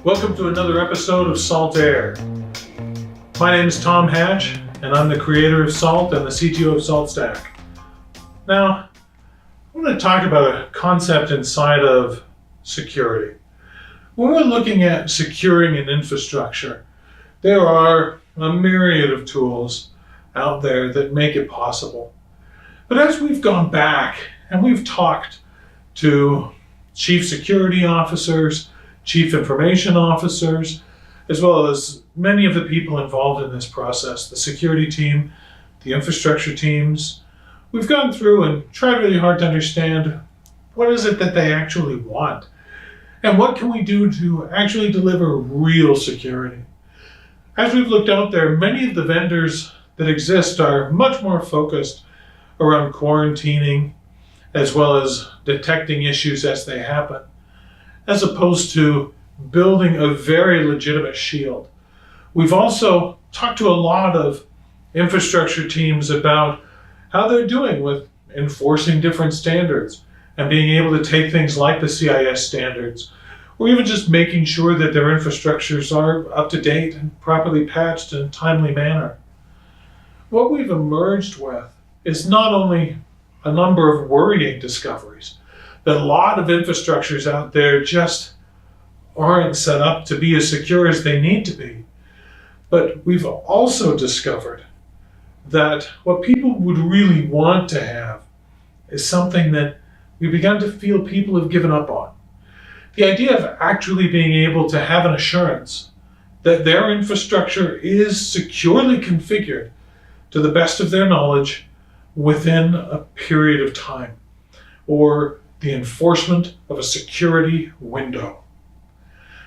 Welcome to another episode of Salt Air. My name is Tom Hatch, and I'm the creator of Salt and the CTO of SaltStack. Now, I want to talk about a concept inside of security. When we're looking at securing an infrastructure, there are a myriad of tools out there that make it possible. But as we've gone back and we've talked to chief security officers, chief information officers, as well as many of the people involved in this process, the security team, the infrastructure teams, we've gone through and tried really hard to understand what is it that they actually want and what can we do to actually deliver real security. As we've looked out there, many of the vendors that exist are much more focused around quarantining as well as detecting issues as they happen, as opposed to building a very legitimate shield. We've also talked to a lot of infrastructure teams about how they're doing with enforcing different standards and being able to take things like the CIS standards, or even just making sure that their infrastructures are up to date and properly patched in a timely manner. What we've emerged with is not only a number of worrying discoveries, that a lot of infrastructures out there just aren't set up to be as secure as they need to be. But we've also discovered that what people would really want to have is something that we've begun to feel people have given up on. The idea of actually being able to have an assurance that their infrastructure is securely configured to the best of their knowledge within a period of time, or the enforcement of a security window.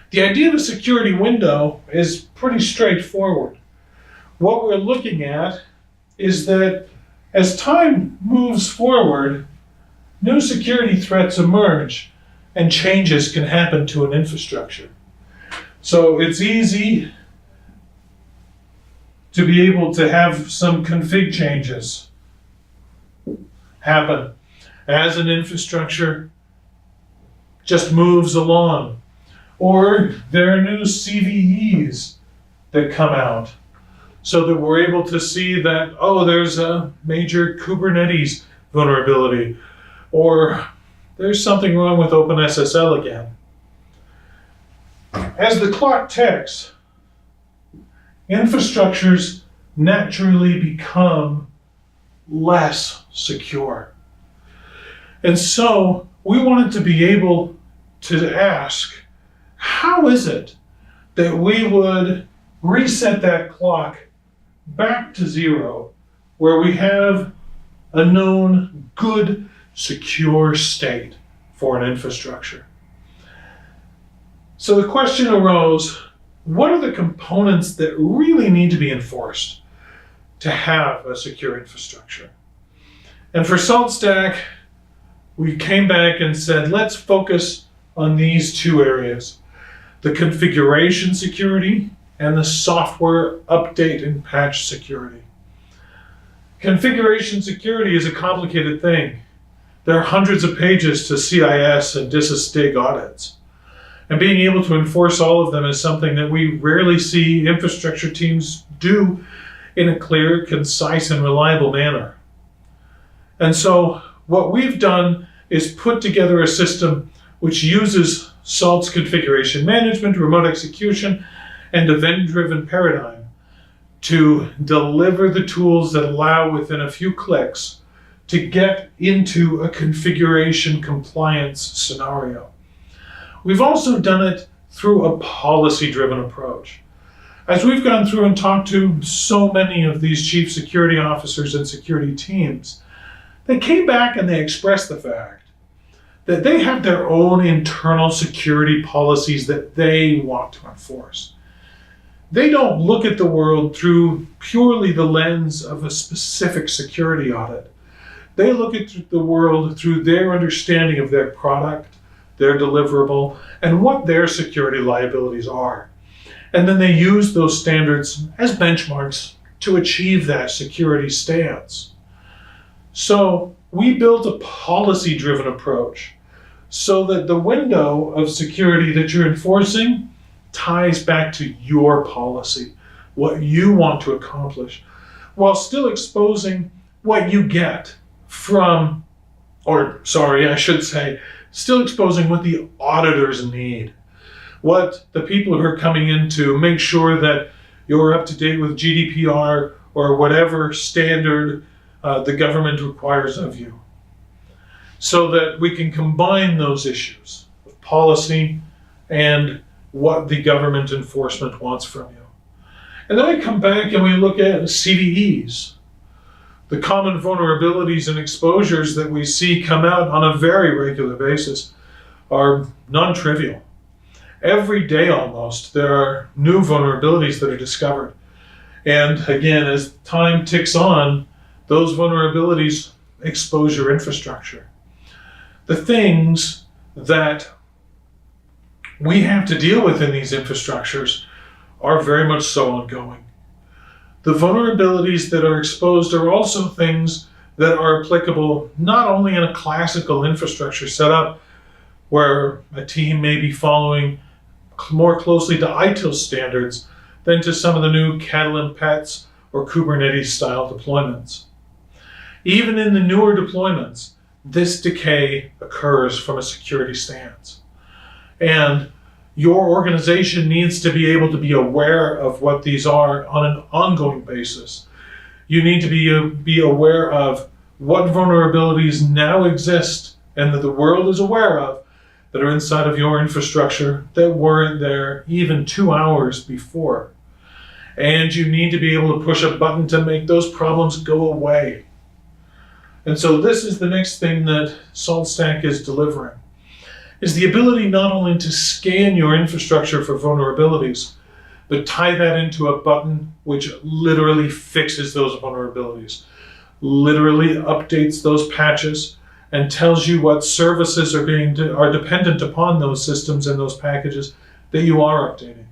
The idea of a security window is pretty straightforward. What we're looking at is that as time moves forward, new security threats emerge and changes can happen to an infrastructure. So it's easy to be able to have some config changes happen as an infrastructure just moves along, or there are new CVEs that come out so that we're able to see that, oh, there's a major Kubernetes vulnerability, or there's something wrong with OpenSSL again. As the clock ticks, infrastructures naturally become less secure. And so we wanted to be able to ask, how is it that we would reset that clock back to zero, where we have a known good, secure state for an infrastructure? So the question arose, what are the components that really need to be enforced to have a secure infrastructure? And for SaltStack, we came back and said, let's focus on these two areas: the configuration security and the software update and patch security. Configuration security is a complicated thing. There are hundreds of pages to CIS and DISA-STIG audits. And being able to enforce all of them is something that we rarely see infrastructure teams do in a clear, concise, and reliable manner. And so what we've done is put together a system which uses Salt's configuration management, remote execution, and event-driven paradigm to deliver the tools that allow, within a few clicks, to get into a configuration compliance scenario. We've also done it through a policy-driven approach. As we've gone through and talked to so many of these chief security officers and security teams, they came back and they expressed the fact that they have their own internal security policies that they want to enforce. They don't look at the world through purely the lens of a specific security audit. They look at the world through their understanding of their product, their deliverable, and what their security liabilities are. And then they use those standards as benchmarks to achieve that security stance. So we built a policy-driven approach so that the window of security that you're enforcing ties back to your policy, what you want to accomplish, while still exposing what you get from, still exposing what the auditors need, what the people who are coming in to make sure that you're up to date with GDPR or whatever standard the government requires of you, so that we can combine those issues of policy and what the government enforcement wants from you. And then we come back and we look at CVEs, the common vulnerabilities and exposures that we see come out on a very regular basis are non-trivial. Every day almost, there are new vulnerabilities that are discovered. And again, as time ticks on, those vulnerabilities expose your infrastructure. The things that we have to deal with in these infrastructures are very much so ongoing. The vulnerabilities that are exposed are also things that are applicable not only in a classical infrastructure setup where a team may be following more closely to ITIL standards than to some of the new Catalan pets or Kubernetes style deployments. Even in the newer deployments, this decay occurs from a security stance. And your organization needs to be able to be aware of what these are on an ongoing basis. You need to be aware of what vulnerabilities now exist and that the world is aware of that are inside of your infrastructure that weren't there even 2 hours before. And you need to be able to push a button to make those problems go away. And so this is the next thing that SaltStack is delivering, is the ability not only to scan your infrastructure for vulnerabilities, but tie that into a button which literally fixes those vulnerabilities, literally updates those patches, and tells you what services are dependent upon those systems and those packages that you are updating,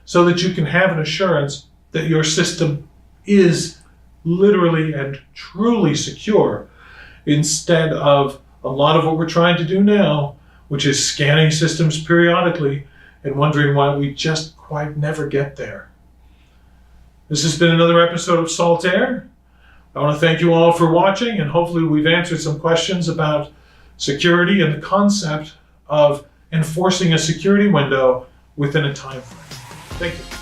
so that you can have an assurance that your system is literally and truly secure, instead of a lot of what we're trying to do now, which is scanning systems periodically and wondering why we just quite never get there. This has been another episode of Salt Air. I want to thank you all for watching, and hopefully we've answered some questions about security and the concept of enforcing a security window within a time frame. Thank you.